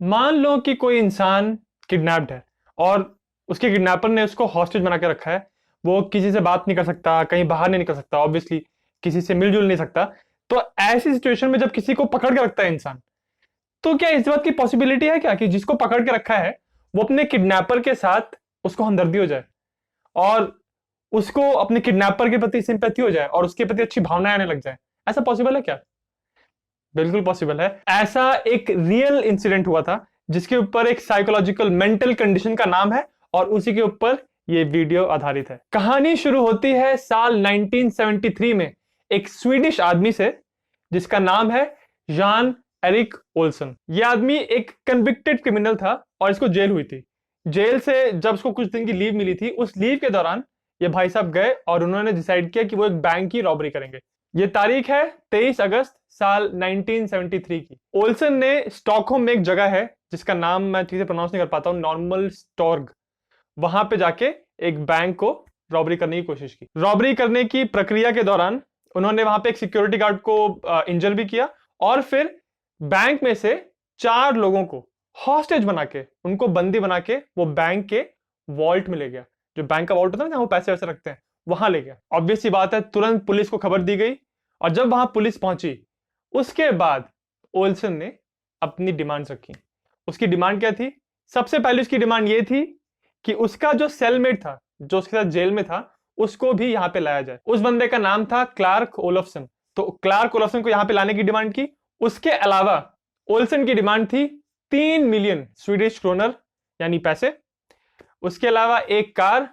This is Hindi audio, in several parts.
मान लो कि कोई इंसान किडनैप्ड है और उसके किडनैपर ने उसको हॉस्टेज बना के रखा है। वो किसी से बात नहीं कर सकता, कहीं बाहर नहीं निकल सकता, ऑब्वियसली किसी से मिलजुल नहीं सकता। तो ऐसी सिचुएशन में जब किसी को पकड़ के रखता है इंसान, तो क्या इस बात की पॉसिबिलिटी है क्या कि जिसको पकड़ के रखा है वो अपने किडनैपर के साथ उसको हमदर्दी हो जाए और उसको अपने किडनैपर के प्रति सिंपैथी हो जाए और उसके प्रति अच्छी भावनाएं आने लग जाए? ऐसा पॉसिबल है क्या? बिल्कुल पॉसिबल है। ऐसा एक रियल इंसिडेंट हुआ था जिसके ऊपर एक साइकोलॉजिकल मेंटल कंडीशन का नाम है और उसी के ऊपर ये वीडियो आधारित है। कहानी शुरू होती है साल 1973 में एक स्वीडिश आदमी से जिसका नाम है जान एरिक ओल्सन। यह आदमी एक कन्विक्टेड क्रिमिनल था और इसको जेल हुई थी। जेल से जब उसको कुछ दिन की लीव मिली थी, उस लीव के दौरान ये भाई साहब गए और उन्होंने डिसाइड किया कि वो एक बैंक की रॉबरी करेंगे। ये तारीख है 23 अगस्त साल 1973 की। ओल्सन ने स्टॉकहोम में एक जगह है जिसका नाम मैं ठीक से प्रोनाउंस नहीं कर पाता हूं, नॉर्मल स्टॉर्ग, वहां पे जाके एक बैंक को रॉबरी करने की कोशिश की। रॉबरी करने की प्रक्रिया के दौरान उन्होंने वहां पे एक सिक्योरिटी गार्ड को इंजर भी किया और फिर बैंक में से 4 लोगों को हॉस्टेज बना के, उनको बंदी बना के वो बैंक के वॉल्ट में ले गया। जो बैंक का वॉल्ट होता है ना, जहां वो पैसे वैसे रखते हैं, वहां ले गया। ऑब्वियस सी बात है, तुरंत पुलिस को खबर दी गई और जब वहां पुलिस पहुंची उसके बाद ओल्सन ने अपनी डिमांड्स रखी। उसकी डिमांड क्या थी? सबसे पहले उसकी डिमांड ये थी कि उसका जो सेलमेट था, जो उसके साथ जेल में था, उसको भी यहां पे लाया जाए। उस बंदे का नाम था क्लार्क ओलफसन। तो क्लार्क ओलफसन को यहां पे लाने की डिमांड की। उसके अलावा ओल्सन की डिमांड थी 3 मिलियन स्वीडिश क्रोनर यानी पैसे। उसके अलावा एक car,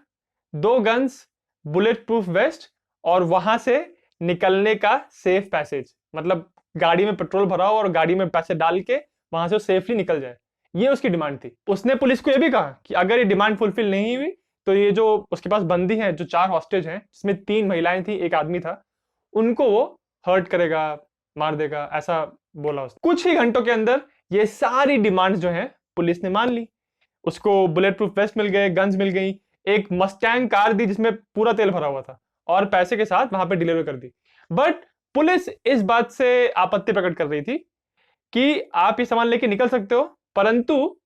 2 guns, bullet proof waste और वहां से निकलने का सेफ पैसेज। मतलब गाड़ी में पेट्रोल भरा हो और गाड़ी में पैसे डाल के वहां से सेफली निकल जाए। ये उसकी डिमांड थी। उसने पुलिस को यह भी कहा कि अगर ये डिमांड फुलफिल नहीं हुई तो ये जो उसके पास बंदी है, जो 4 हॉस्टेज हैं, जिसमें 3 महिलाएं थी, एक आदमी था, उनको वो हर्ट करेगा, मार देगा, ऐसा बोला उसने। कुछ ही घंटों के अंदर ये सारी डिमांड्स जो हैं पुलिस ने मान ली। उसको बुलेट प्रूफ वेस्ट मिल गए, गन्स मिल गई, एक मस्टैंग कार दी जिसमें पूरा तेल भरा हुआ था और पैसे के साथ वहां पे डिलीवर कर दी। बट पुलिस इस बात से आपत्ति प्रकट कर रही थी कि आप ये सामान लेके निकल सकते हो, परंतु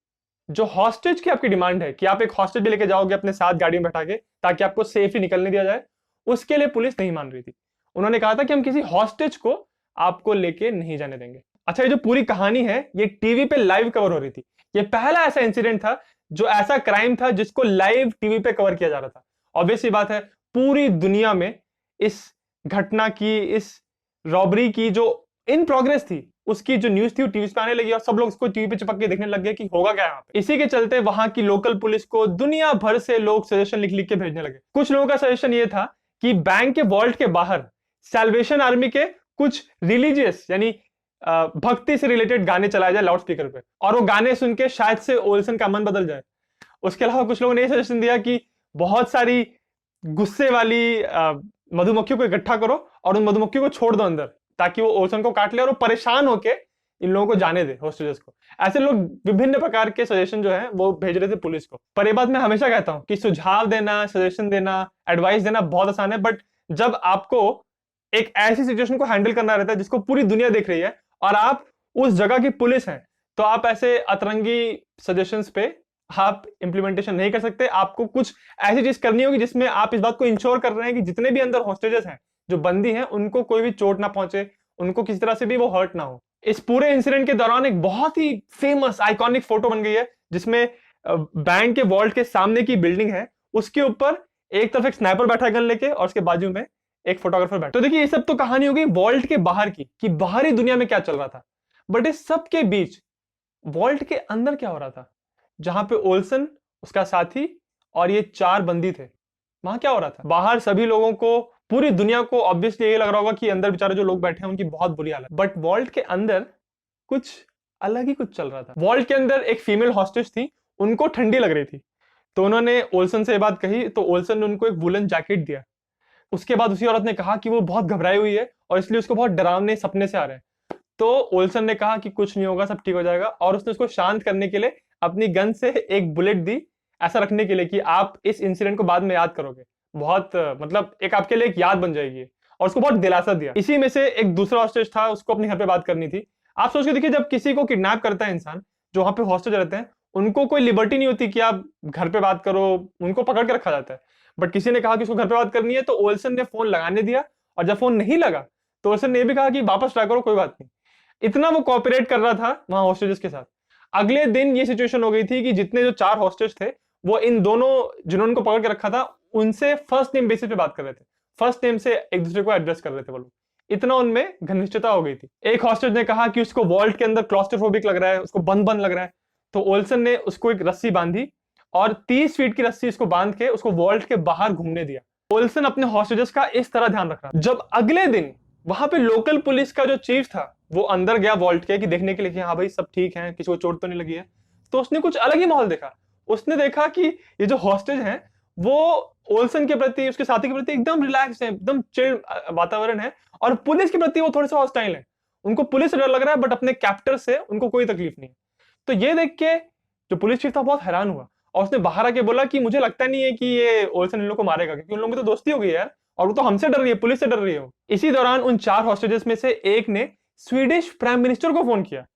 जो हॉस्टेज की आपकी डिमांड है कि आप एक हॉस्टेज भी लेके जाओगे अपने साथ गाड़ी में बैठा के ताकि आपको सेफली निकलने दिया जाए, उसके लिए पुलिस नहीं मान रही थी। उन्होंने कहा था कि हम किसी हॉस्टेज को आपको लेके नहीं जाने देंगे। अच्छा, ये जो पूरी कहानी है ये टीवी पे लाइव कवर हो रही थी। ये पहला ऐसा इंसिडेंट था, जो ऐसा क्राइम था जिसको लाइव टीवी पे कवर किया जा रहा था। ऑब्वियसली बात है, पूरी दुनिया में इस घटना की, इस रॉबरी की जो इन प्रोग्रेस थी, उसकी जो न्यूज थी वो टीवी पे आने लगी और सब लोग इसको टीवी पे चिपक के देखने लग गए कि होगा क्या यहाँ पे। इसी के चलते वहां की लोकल पुलिस को दुनिया भर से लोग सजेशन लिख लिख के भेजने लगे। कुछ लोगों का सजेशन ये था कि बैंक के वॉल्ट के बाहर सैल्वेशन आर्मी के कुछ रिलीजियस यानी भक्ति से रिलेटेड गाने चलाए जाए लाउड स्पीकर पे और वो गाने सुन के शायद से ओल्सन का मन बदल जाए। उसके अलावा कुछ लोगों ने सजेशन दिया कि बहुत सारी गुस्से वाली मधुमक्खियों को इकट्ठा करो और उन मधुमक्खियों को छोड़ दो अंदर ताकि वो ओल्सन को काट ले और वो परेशान होके इन लोगों को जाने दे, होस्टेजेस को। ऐसे लोग विभिन्न प्रकार के सजेशन जो है वो भेज रहे थे पुलिस को। पर ये बात मैं हमेशा कहता हूं कि सुझाव देना, सजेशन देना, एडवाइस देना बहुत आसान है, बट जब आपको एक ऐसी सिचुएशन को हैंडल करना रहता है जिसको पूरी दुनिया देख रही है और आप उस जगह की पुलिस हैं, तो आप ऐसे अतरंगी सजेशंस पे आप इंप्लीमेंटेशन नहीं कर सकते। आपको कुछ ऐसी चीज करनी होगी जिसमें आप इस बात को इंश्योर कर रहे हैं कि जितने भी अंदर हॉस्टेजेस हैं, जो बंदी हैं, उनको कोई भी चोट ना पहुंचे, उनको किसी तरह से भी वो हर्ट ना हो। इस पूरे इंसिडेंट के दौरान एक बहुत ही फेमस आइकॉनिक फोटो बन गई है जिसमें बैंक के वॉल्ट के सामने की बिल्डिंग है, उसके ऊपर एक तरफ एक स्नाइपर बैठा है गन लेके और उसके बाजू में एक फोटोग्राफर बैठा। तो देखिए, ये सब तो कहानी हो गई वॉल्ट के बाहर की कि बाहरी दुनिया में क्या चल रहा था, बट इस सब के बीच वॉल्ट के अंदर क्या हो रहा था, जहां पे ओल्सन, उसका साथी और ये 4 बंदी थे, वहां क्या हो रहा था? बाहर सभी लोगों को, पूरी दुनिया को ऑब्वियसली ये लग रहा होगा कि अंदर बेचारे जो लोग बैठे हैं उनकी बहुत बुरी हालत, बट वॉल्ट के अंदर कुछ अलग ही कुछ चल रहा था। वॉल्ट के अंदर एक फीमेल हॉस्टेज थी, उनको ठंडी लग रही थी, तो उन्होंने ओल्सन से ये बात कही, तो ओल्सन ने उनको एक वुलन जैकेट दिया। उसके बाद उसी औरत ने कहा कि वो बहुत घबराई हुई है और इसलिए उसको बहुत डरावने सपने से आ रहे हैं। तो ओल्सन ने कहा कि कुछ नहीं होगा, सब ठीक हो जाएगा, और उसने उसको शांत करने के लिए अपनी गन से एक बुलेट दी, ऐसा रखने के लिए कि आप इस इंसिडेंट को बाद में याद करोगे, बहुत मतलब एक आपके लिए एक याद बन जाएगी, और उसको बहुत दिलासा दिया। इसी में से एक दूसरा हॉस्टेज था, उसको अपने घर पे बात करनी थी। आप सोच के देखिए, जब किसी को किडनैप करता है इंसान, जो वहां पे हॉस्टेज रहते हैं, उनको कोई लिबर्टी नहीं होती कि आप घर पे बात करो, उनको पकड़ के रखा जाता है। बट किसी ने कहा कि उसको घर पे बात करनी है, तो ओल्सन ने फोन लगाने दिया, और जब फोन नहीं लगा तो ओल्सन ने ये भी कहा कि वापस ट्राई करो, कोई बात नहीं। इतना वो कोऑपरेट कर रहा था वहां हॉस्टेजेस के साथ। अगले दिन ये सिचुएशन हो गई थी कि जितने जो 4 हॉस्टेज थे, वो इन दोनों जिन्होंने उनको पकड़ के रखा था उनसे फर्स्ट नेम बेसिस पे बात कर रहे थे, फर्स्ट नेम से एक दूसरे को एड्रेस कर रहे थे वो लोग। इतना उनमें घनिष्ठता हो गई थी। एक हॉस्टेज ने कहा कि उसको वॉल्ट के अंदर क्लॉस्ट्रोफोबिक लग रहा है, उसको बंद बंद लग रहा है। तो ओल्सन ने उसको एक रस्सी बांधी और 30 फीट की रस्सी उसको बांध के उसको वॉल्ट के बाहर घूमने दिया। ओल्सन अपने हॉस्टेजेस का इस तरह ध्यान रख रहा। जब अगले दिन वहां पे लोकल पुलिस का जो चीफ था वो अंदर गया वॉल्ट के कि देखने के लिए कि हाँ भाई सब ठीक है, किसी को चोट तो नहीं लगी है, तो उसने कुछ अलग ही माहौल देखा। उसने देखा कि ये जो हॉस्टेज हैं वो ओल्सन के प्रति, उसके साथी के प्रति एकदम रिलैक्स है, एकदम चिल वातावरण है, और पुलिस के प्रति वो थोड़े से हॉस्टाइल है। उनको पुलिस से डर लग रहा है, बट अपने कैप्टर से उनको कोई तकलीफ नहीं है। तो ये देख के जो पुलिस चीफ था बहुत हैरान हुआ, और उसने बाहर आके बोला कि मुझे लगता नहीं है कि ये ओल्सन इन लोगों को मारेगा, क्योंकि उन लोगों की तो दोस्ती हो गई है यार, और वो तो हमसे डर रही है, पुलिस से डर रही है। इसी दौरान उन 4 हॉस्टेजेस में से एक ने स्वीडिश प्राइम मिनिस्टर को फोन किया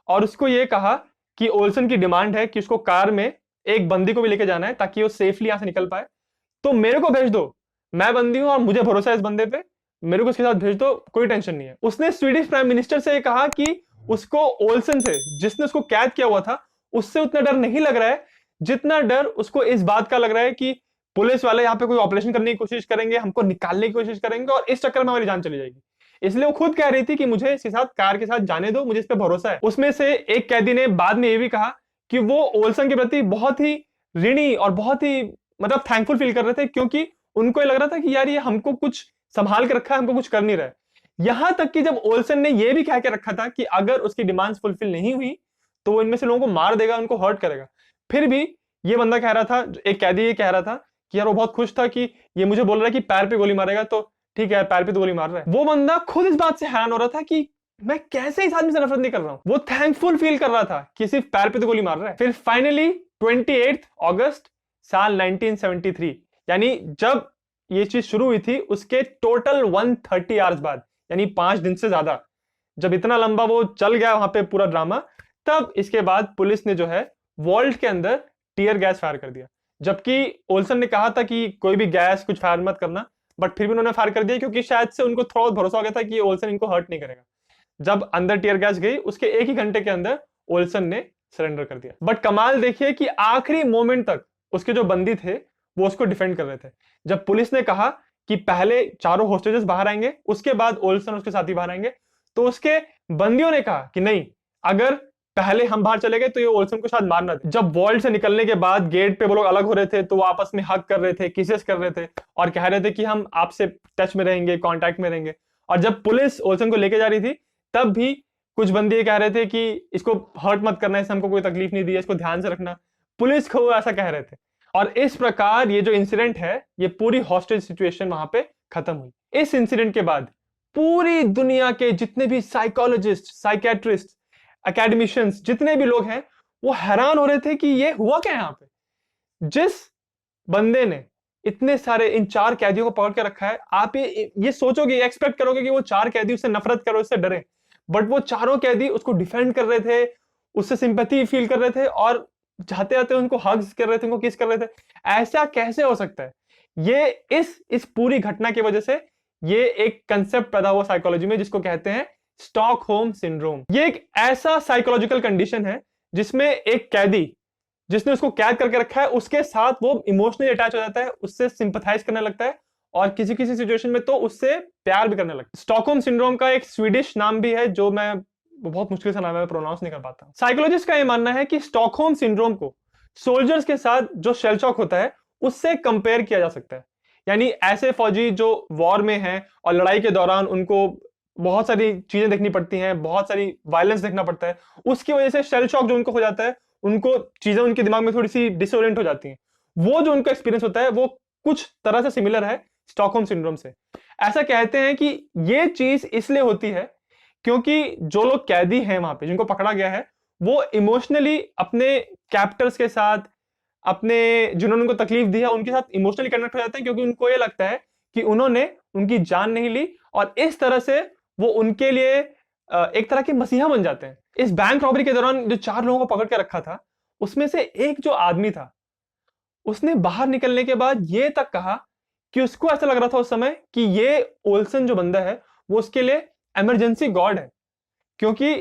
और उसको ये कहा कि ओल्सन की डिमांड है कि उसको कार में एक बंदी को भी लेके जाना है ताकि वो सेफली यहां से निकल पाए, तो मेरे को भेज दो, मैं बंदी हूं और मुझे भरोसा है इस बंदे पे, मेरे को उसके साथ भेज दो, कोई टेंशन नहीं है। उसने स्वीडिश प्राइम मिनिस्टर से कहा कि उसको ओल्सन से, जिसने उसको कैद किया हुआ था, उससे उतना डर नहीं लग रहा है जितना डर उसको इस बात का लग रहा है कि पुलिस वाले यहाँ पे कोई ऑपरेशन करने की कोशिश करेंगे, हमको निकालने की कोशिश करेंगे, और इस चक्कर में हमारी जान चली जाएगी। इसलिए वो खुद कह रही थी कि मुझे इसके साथ, कार के साथ जाने दो, मुझे इस पे भरोसा है। उसमें से एक कैदी ने बाद में ये भी कहा कि वो ओल्सन के प्रति बहुत ही ऋणी और बहुत ही मतलब थैंकफुल फील कर रहे थे, क्योंकि उनको ये लग रहा था कि यार ये हमको कुछ संभाल के रखा है, हमको कुछ कर नहीं रहा है। यहां तक कि जब ओल्सन ने यह भी कह के रखा था कि अगर उसकी डिमांड्स फुलफिल नहीं हुई तो वो इनमें से लोगों को मार देगा, उनको हर्ट करेगा, फिर भी ये बंदा कह रहा था, एक कैदी ये कह रहा था कि यार वो बहुत खुश था कि ये मुझे बोल रहा है कि पैर पे गोली मारेगा, तो ठीक है पैर पे तो गोली मार रहा है। वो बंदा खुद इस बात से हैरान हो रहा था कि मैं कैसे इस आदमी से नफरत नहीं कर रहा हूं। वो थैंकफुल फील कर रहा था कि सिर्फ पैर पे तो गोली मार रहा है। फिर फाइनली 28 अगस्त साल 1973, यानी जब ये चीज शुरू हुई थी उसके टोटल 130 आवर्स बाद, यानी 5 दिन से ज्यादा, जब इतना लंबा वो चल गया वहां पे पूरा ड्रामा, तब इसके बाद पुलिस ने जो है वॉल्ट के अंदर टीयर गैस फायर कर दिया। जबकि ओल्सन ने कहा था कि कोई भी गैस कुछ फायर मत करना, बट फिर भी उन्होंने फायर कर दिया, क्योंकि शायद से उनको थोड़ा भरोसा हो गया था कि ओल्सन इनको हर्ट नहीं करेगा। जब अंदर टीयर गैस गई उसके एक ही घंटे के अंदर ओल्सन ने सरेंडर कर दिया। बट कमाल देखिए कि आखिरी मोमेंट तक उसके जो बंदी थे वो उसको डिफेंड कर रहे थे। जब पुलिस ने कहा कि पहले चारों होस्टेजेस बाहर आएंगे, उसके बाद ओल्सन उसके साथी बाहर आएंगे, तो उसके बंदियों ने कहा कि नहीं, अगर पहले हम बाहर चले गए तो ये ओल्सन को शायद मारना था। जब वॉल्ट से निकलने के बाद गेट पे वो लोग अलग हो रहे थे, तो वो आपस में हग कर रहे थे, किसेस कर रहे थे, और कह रहे थे कि हम आपसे टच में रहेंगे, कांटेक्ट में रहेंगे। और जब पुलिस ओल्सन को लेके जा रही थी तब भी कुछ बंदी ये कह रहे थे कि इसको हर्ट मत करना, इससे हमको कोई तकलीफ नहीं दी है, इसको ध्यान से रखना, पुलिस को वो ऐसा कह रहे थे। और इस प्रकार ये जो इंसिडेंट है, ये पूरी हॉस्टेज सिचुएशन वहां पे खत्म हुई। इस इंसिडेंट के बाद पूरी दुनिया के जितने भी साइकोलॉजिस्ट, साइकेट्रिस्ट, एकेडमिशियंस, जितने भी लोग हैं, वो हैरान हो रहे थे कि ये हुआ क्या यहां पे। जिस बंदे ने इतने सारे इन 4 कैदियों को पकड़ के रखा है, आप ये सोचोगे, एक्सपेक्ट करोगे कि वो 4 कैदी उससे नफरत करो, उससे डरे, बट वो चारों कैदी उसको डिफेंड कर रहे थे, उससे सिंपैथी फील कर रहे थे, और जाते जाते उनको हग्स कर रहे थे, उनको किस कर रहे थे। ऐसा कैसे हो सकता है? ये इस पूरी घटना की वजह से ये एक कंसेप्ट पैदा हुआ साइकोलॉजी में, जिसको कहते हैं स्टॉकहोम सिंड्रोम। ये एक ऐसा साइकोलॉजिकल कंडीशन है जिसमें एक कैदी, जिसने उसको कैद करके रखा है, उसके साथ वो इमोशनली अटैच हो जाता है, उससे सिंपैथाइज करने लगता है, और किसी किसी सिचुएशन में तो उससे प्यार भी करने लगता है। स्टॉकहोम सिंड्रोम का एक स्वीडिश नाम भी है, जो मैं बहुत मुश्किल से नाम है, मैं प्रोनाउंस नहीं कर पाता। साइकोलॉजिस्ट का यह मानना है कि स्टॉकहोम सिंड्रोम को सोल्जर्स के साथ जो शेल शॉक होता है उससे कंपेयर किया जा सकता है। यानी ऐसे फौजी जो वॉर में हैं और लड़ाई के दौरान उनको बहुत सारी चीजें देखनी पड़ती हैं, बहुत सारी वायलेंस देखना पड़ता है, उसकी वजह से शेल शॉक जो उनको हो जाता है, उनको चीजें उनके दिमाग में थोड़ी सी डिसोरिएंट हो जाती हैं। वो जो उनका एक्सपीरियंस होता है वो कुछ तरह से सिमिलर है स्टॉकहोम सिंड्रोम से। ऐसा कहते हैं कि ये चीज इसलिए होती है क्योंकि जो लोग कैदी हैं वहां पे, जिनको पकड़ा गया है, वो इमोशनली अपने कैप्टर्स के साथ, अपने जिन्होंने उनको तकलीफ दी है उनके साथ इमोशनली कनेक्ट हो जाते हैं, क्योंकि उनको ये लगता है कि उन्होंने उनकी जान नहीं ली, और इस तरह से वो उनके लिए एक तरह के मसीहा बन जाते हैं। इस बैंक रॉबरी के दौरान जो 4 लोगों को पकड़ के रखा था, उसमें से एक जो आदमी था, उसने बाहर निकलने के बाद ये तक कहा कि उसको ऐसा लग रहा था उस समय कि ये ओल्सन जो बंदा है वो उसके लिए इमरजेंसी गॉड है, क्योंकि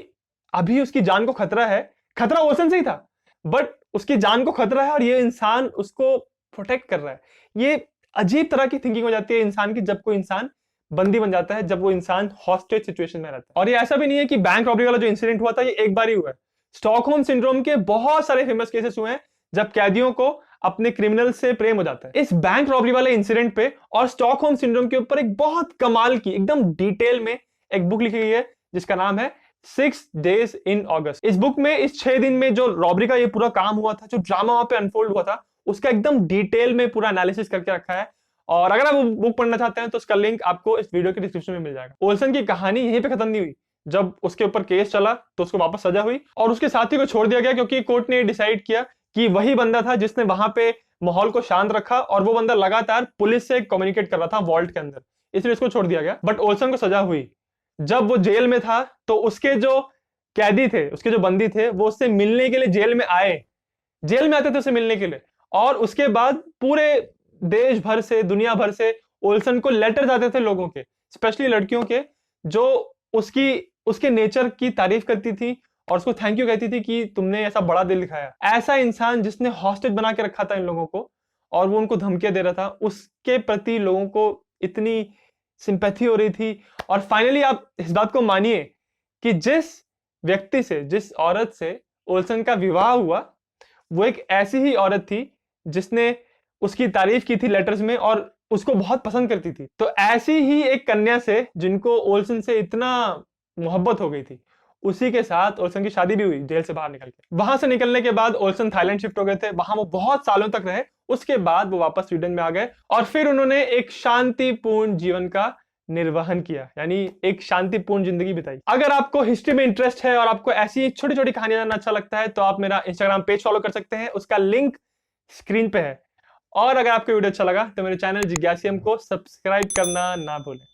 अभी उसकी जान को खतरा है। खतरा ओल्सन से ही था, बट उसकी जान को खतरा है और ये इंसान उसको प्रोटेक्ट कर रहा है। ये अजीब तरह की थिंकिंग हो जाती है इंसान की जब कोई इंसान बंदी बन जाता है, जब वो इंसान हॉस्टेज सिचुएशन में रहता है। और ये ऐसा भी नहीं है कि बैंक रॉबरी वाला जो इंसिडेंट हुआ था ये एक बार ही हुआ है। स्टॉकहोम सिंड्रोम के बहुत सारे फेमस केसेस हुए हैं जब कैदियों को अपने क्रिमिनल से प्रेम हो जाता है। इस बैंक रॉबरी वाले इंसिडेंट पे और स्टॉकहोम सिंड्रोम के ऊपर एक बहुत कमाल की एकदम डिटेल में एक बुक लिखी गई है जिसका नाम है 6 डेज इन अगस्त। इस बुक में इस 6 दिन में जो रॉबरी का ये पूरा काम हुआ था, जो ड्रामा वहां पे अनफोल्ड हुआ था, उसका एकदम डिटेल में पूरा एनालिसिस करके रखा है। और अगर आप बुक पढ़ना चाहते हैं तो उसका लिंक आपको इस वीडियो के डिस्क्रिप्शन में मिल जाएगा। ओल्सन की कहानी यहीं पे खत्म नहीं हुई। जब उसके ऊपर केस चला तो उसको वापस सजा हुई और उसके साथी को छोड़ दिया गया, क्योंकि कोर्ट ने डिसाइड किया कि वही बंदा था जिसने वहां पे माहौल को शांत रखा और वो बंदा लगातार पुलिस से कम्युनिकेट कर रहा था वॉल्ट के अंदर, इसलिए उसको छोड़ दिया गया। बट ओल्सन को सजा हुई। जब वो जेल में था तो उसके जो कैदी थे, उसके जो बंदी थे, वो उससे मिलने के लिए जेल में आए, जेल में आते थे उससे मिलने के लिए। और उसके बाद पूरे देश भर से, दुनिया भर से ओल्सन को लेटर जाते थे लोगों के, स्पेशली लड़कियों के, जो उसके नेचर की तारीफ करती थी और उसको थैंक यू कहती थी कि तुमने ऐसा बड़ा दिल दिखाया। ऐसा इंसान जिसने हॉस्टेज बना के रखा था इन लोगों को और वो उनको धमकियां दे रहा था, उसके प्रति लोगों को इतनी सिंपैथी हो रही थी। और फाइनली आप इस बात को मानिए कि जिस व्यक्ति से, जिस औरत से ओल्सन का विवाह हुआ, वो एक ऐसी ही औरत थी जिसने उसकी तारीफ की थी लेटर्स में और उसको बहुत पसंद करती थी। तो ऐसी ही एक कन्या से जिनको ओल्सन से इतना मोहब्बत हो गई थी, उसी के साथ ओल्सन की शादी भी हुई जेल से बाहर निकल के। वहां से निकलने के बाद ओल्सन थाईलैंड शिफ्ट हो गए थे, वहां वो बहुत सालों तक रहे। उसके बाद वो वापस स्वीडन में आ गए और फिर उन्होंने एक शांतिपूर्ण जीवन का निर्वहन किया, यानी एक शांतिपूर्ण जिंदगी बिताई। अगर आपको हिस्ट्री में इंटरेस्ट है और आपको ऐसी छोटी छोटी कहानियां जानना अच्छा लगता है तो आप मेरा इंस्टाग्राम पेज फॉलो कर सकते हैं, उसका लिंक स्क्रीन पे है। और अगर आपको वीडियो अच्छा लगा तो मेरे चैनल जिज्ञासियम को सब्सक्राइब करना ना भूलें।